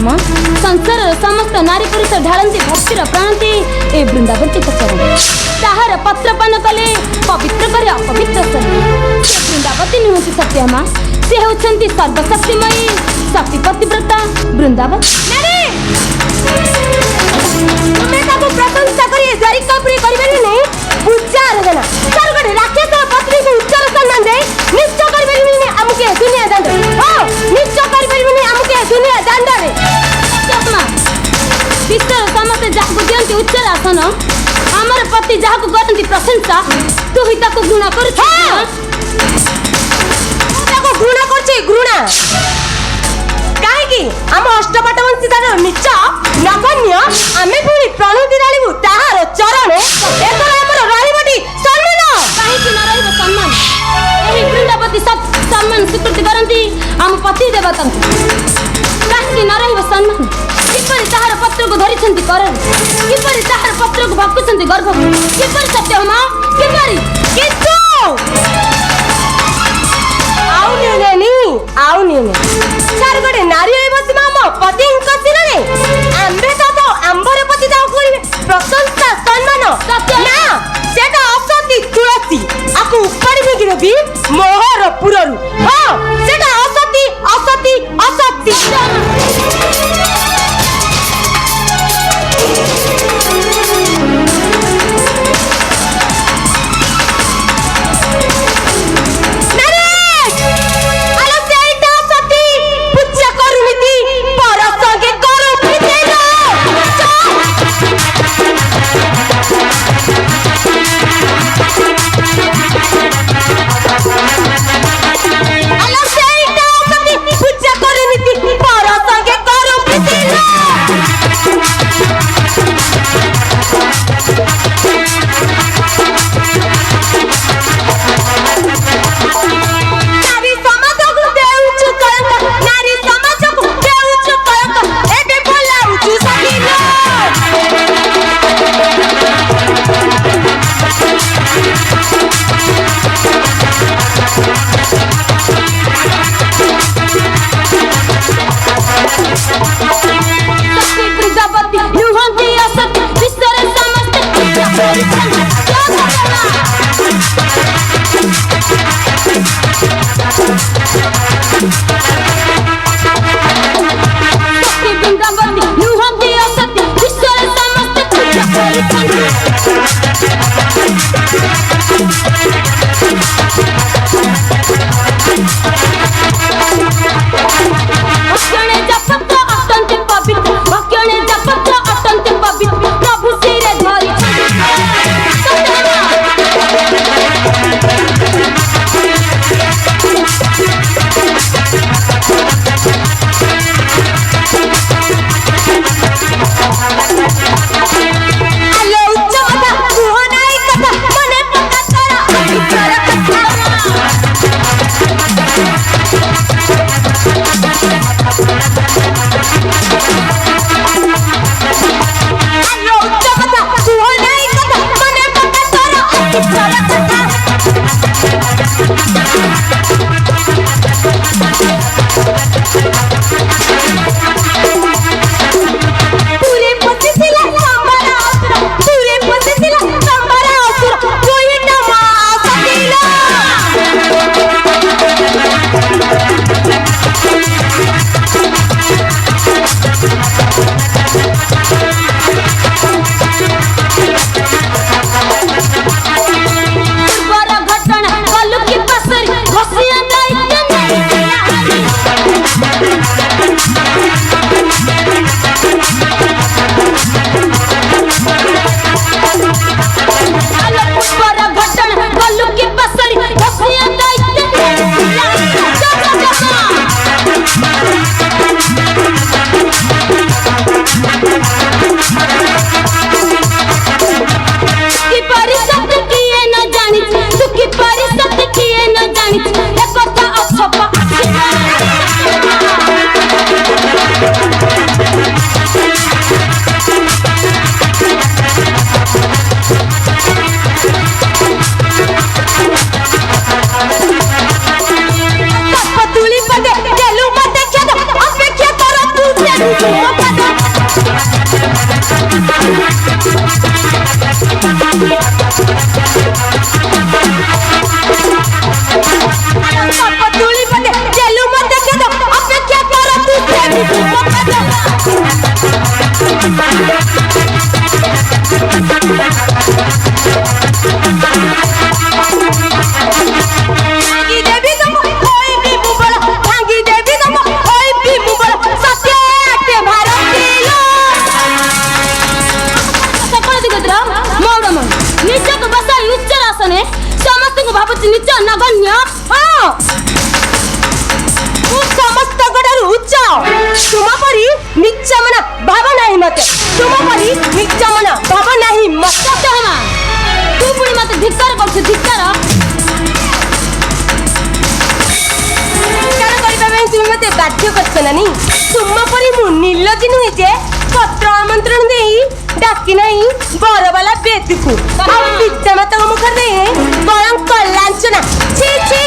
सत्यम संसार समस्त नारी पुरुष ढालती भक्तिर प्राणती ए वृंदावन चरण ताहार पत्रपान कले पवित्र करे अपवित्र सरी से वृंदावती नुहति सत्यम से होछंती सर्वशक्तिमयी शक्ति पतिव्रता वृंदावन तुमे ताको प्रशंसा करी द्वारिकापुरी करिबेनी नै पूजा आराधना सर गडे राक्षस पत्नी को उच्चार सम्मान दे निश्चय करिबेनी नै हमके दुनिया दांड हो निश्चय करिबेनी नै हमके दुनिया दांड रे सत्यमा विश्व समस्त जाको दियंती उच्चार आसन हमर पति जाको करंती प्रशंसा तू ही ताको घृणा कर ताको घृणा करछे घृणा आम अष्टपट वंशीदार नीच नगण्य आमे पुणी प्रणति डालिबु ताहार चरण एतरा हमर रहिबटी सम्मान काहे कि न रहिबो सम्मान एही वृंदावती सब सम्मान स्वीकृति करंती आम पति देवता काहे कि न रहिबो सम्मान किपरि ताहार पत्र को धरि छंती करन किपरि ताहार पत्र को भक्ति छंती गर्भ किपरि सत्य हम किपरि कितु आउ नेनी चार गडे नारी होई बसी मामा पति कसिन रे आंबे तो आंबर पति दाव करिवे प्रशंसा सम्मान ना सेटा असती तुलसी आकु उपाड़ी में गिरबी मोहर पुररु हां सेटा असती असती असती I love तुम परी निचमना भाव नहीं मते तुम परी निचमना भाव नहीं मते कहमा तू पुणी मते धिक्कार करछ धिक्कार तुम मते बाध्य करछ नानी तुम परी मु निर्लज नुहे जे पत्र आमंत्रण देई डाकी नहीं बर वाला बेदकू आ पिता माता मुख दे बरं कलांचना छी छी